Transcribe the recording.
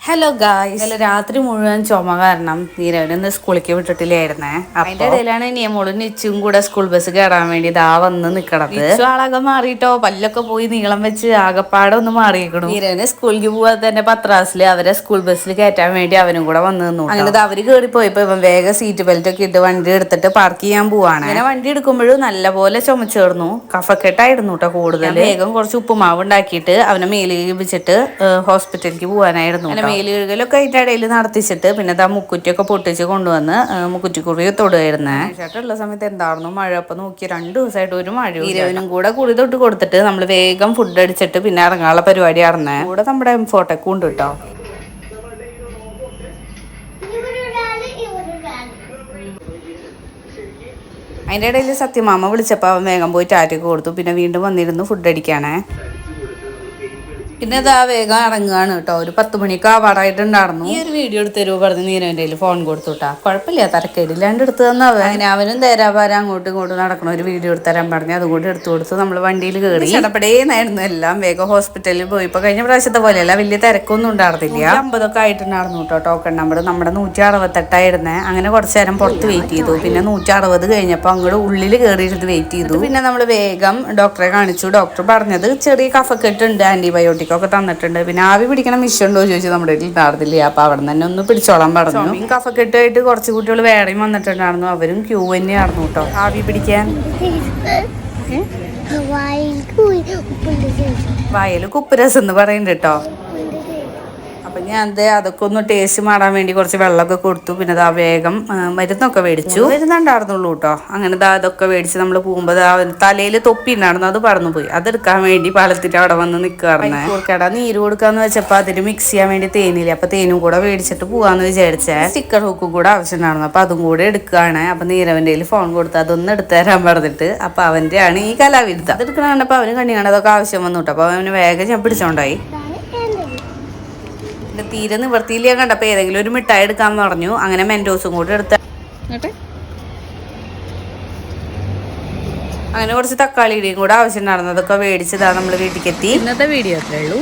Hello guys, ഇന്നലെ രാത്രി മുഴുവൻ ചുമ കാരണം നീരവനെ സ്കൂളിലേക്ക് വിട്ടിട്ടില്ലായിരുന്നേ. അതിന്റെ ഇടയിലാണ് നിയമോളും നിച്ചും കൂടെ സ്കൂൾ ബസ് കയറാൻ വേണ്ടി ഇതാ വന്ന് നിക്കണത്. ആളാകെ മാറിയിട്ടോ, പല്ലൊക്കെ പോയി നീളം വെച്ച് ആകപ്പാടെ ഒന്ന് മാറിയിക്കണു. നീരവന് സ്കൂളിലേക്ക് പോവാതെ തന്നെ പത്രാസില് അവരെ സ്കൂൾ ബസ്സിൽ കയറ്റാൻ വേണ്ടി അവനും കൂടെ വന്ന് നിന്നു. അങ്ങനെ അവര് കയറി പോയപ്പോ ഇവൻ വേഗം സീറ്റ് ബെൽറ്റ് ഒക്കെ ഇട്ട് വണ്ടി എടുത്തിട്ട് പാർക്ക് ചെയ്യാൻ പോവാണ്. അങ്ങനെ വണ്ടി എടുക്കുമ്പോഴും നല്ലപോലെ ചുമച്ചേർന്നു. കഫക്കെട്ടായിരുന്നു കേട്ടോ കൂടുതൽ. വേഗം കുറച്ച് ഉപ്പുമാവ് ഉണ്ടാക്കിയിട്ട് അവനെ മേല് വെച്ചിട്ട് ഹോസ്പിറ്റലിലേക്ക് പോവാനായിരുന്നു. മേലുകഴുകലൊക്കെ അതിന്റെ ഇടയിൽ നടത്തിച്ചിട്ട് പിന്നെ ആ മുക്കുറ്റിയൊക്കെ പൊട്ടിച്ച് കൊണ്ടുവന്ന് മുക്കുറ്റിക്കുറി തൊടുകയായിരുന്നേ. ചേട്ടുള്ള സമയത്ത് എന്തായിരുന്നു മഴ. അപ്പൊ നോക്കി 2 ദിവസമായിട്ട് ഒരു മഴ. ഇരവനും കൂടെ കുറി തൊട്ട് കൊടുത്തിട്ട് നമ്മൾ വേഗം ഫുഡ് അടിച്ചിട്ട് പിന്നെ ഇറങ്ങാനുള്ള പരിപാടി ആയിരുന്നേ. കൂടെ നമ്മുടെ ഫോട്ടോക്കെ ഉണ്ട് കേട്ടോ. അതിന്റെ ഇടയിൽ സത്യമാമ വിളിച്ചപ്പോൾ അവൻ വേഗം പോയി ടാറ്റൊക്കെ കൊടുത്തു. പിന്നെ വീണ്ടും വന്നിരുന്നു ഫുഡ് അടിക്കാനേ. പിന്നെ അതാ വേഗം ഇറങ്ങുകയാണ് കേട്ടോ. ഒരു 10 മണിക്ക് ആവാറായിട്ടുണ്ടായിരുന്നു. ഈ ഒരു വീഡിയോ എടുത്ത് തരുമോ പറഞ്ഞ് നീരവൻ്റെ കയ്യിൽ ഫോൺ കൊടുത്തുട്ടാ. കുഴപ്പമില്ല, തരക്കേടില്ലാണ്ട് എടുത്തു തന്ന അങ്ങനെ അവനും തരാപാരം അങ്ങോട്ടും ഇങ്ങോട്ടും നടക്കണ ഒരു വീഡിയോ എടുത്ത് തരാൻ പറഞ്ഞു. അതുകൊണ്ട് എടുത്തു കൊടുത്ത് നമ്മൾ വണ്ടിയിൽ കയറി. ചടപ്പടേന്നായിരുന്നു എല്ലാം. വേഗം ഹോസ്പിറ്റലിൽ പോയി. ഇപ്പൊ കഴിഞ്ഞ പ്രാവശ്യത്തെ പോലെയല്ല, വലിയ തിരക്കൊന്നും ഉണ്ടായിരുന്നില്ല. 50 ആയിട്ടുണ്ടായിരുന്നു കേട്ടോ ടോക്കൺ നമ്പർ. നമ്മുടെ 168 അങ്ങനെ കുറച്ചു നേരം പുറത്ത് വെയിറ്റ് ചെയ്തു. പിന്നെ 160 കഴിഞ്ഞപ്പോൾ അങ്ങോട്ട് ഉള്ളിൽ കയറിയിട്ട് വെയിറ്റ് ചെയ്തു. പിന്നെ നമ്മൾ വേഗം ഡോക്ടറെ കാണിച്ചു. ഡോക്ടർ പറഞ്ഞത് ചെറിയ കഫക്കെട്ടുണ്ട്, ആന്റിബയോട്ടിക് ഒക്കെ തന്നിട്ടുണ്ട്. പിന്നെ ആവി പിടിക്കണം മിഷൻ ഉണ്ടോ ചോദിച്ചു. നമ്മുടെ വീട്ടിൽ ഉണ്ടായിരുന്നില്ല. അപ്പൊ അവിടെ തന്നെ ഒന്ന് പിടിച്ചോളാൻ പറഞ്ഞു. കഫക്കെട്ടായിട്ട് കുറച്ച് കുട്ടികൾ വേറെയും വന്നിട്ടുണ്ടായിരുന്നു. അവരും ക്യൂ തന്നെയായിരുന്നു കേട്ടോ ആവി പിടിക്കാൻ. വായല് കുപ്പുരസം എന്ന് പറയുന്നുണ്ട് കേട്ടോ. അപ്പം ഞാൻ അതൊക്കെ ഒന്ന് ടേസ്റ്റ് മാറാൻ വേണ്ടി കുറച്ച് വെള്ളമൊക്കെ കൊടുത്തു. പിന്നെ അതാ വേഗം മരുന്നൊക്കെ മേടിച്ചു. മരുന്നുണ്ടായിരുന്നുള്ളൂ കേട്ടോ. അങ്ങനെ അതൊക്കെ മേടിച്ച് നമ്മൾ പോകുമ്പോൾ തലയിൽ തൊപ്പി ഉണ്ടായിരുന്നു, അത് പറന്നു പോയി. അതെടുക്കാൻ വേണ്ടി പാലത്തിൻ്റെ അവിടെ വന്ന് നിൽക്കാറുണ്ട്. കൊടുക്കടാ നീര് കൊടുക്കാന്ന് വെച്ചപ്പോൾ അതിന് മിക്സ് ചെയ്യാൻ വേണ്ടി തേനില്ല. അപ്പം തേനും കൂടെ മേടിച്ചിട്ട് പോകാമെന്ന് വിചാരിച്ചേ. സ്റ്റിക്കർ ഹുക്കും കൂടെ ആവശ്യമുണ്ടായിരുന്നു. അപ്പം അതും കൂടെ എടുക്കുകയാണ്. അപ്പം നീരവൻ്റെ കയ്യിൽ ഫോൺ കൊടുത്ത് അതൊന്ന് എടുത്തു തരാൻ പറഞ്ഞിട്ട് അപ്പം അവൻ്റെ ആണ് ഈ കലാവിരുദ്ധം. അതെടുക്കണ കണ്ടപ്പോൾ അവന് കണ്ണി കാണാതൊക്കെ ആവശ്യം വന്നു കേട്ടോ. അപ്പോൾ അവന് വേഗം ഞാൻ പിടിച്ചോണ്ടായി. തീരെ നിവർത്തിയില്ല കണ്ടപ്പോ ഏതെങ്കിലും ഒരു മിഠായി എടുക്കാന്ന് പറഞ്ഞു. അങ്ങനെ മെൻഡോസും കൂടെ എടുത്ത അങ്ങനെ കുറച്ച് തക്കാളിയുടെയും കൂടെ ആവശ്യം ഉണ്ടായിരുന്നു. അതൊക്കെ മേടിച്ചതാണ് നമ്മൾ വീട്ടിലേക്ക് എത്തി. ഇന്നത്തെ വീഡിയോ അത്രേ ഉള്ളൂ.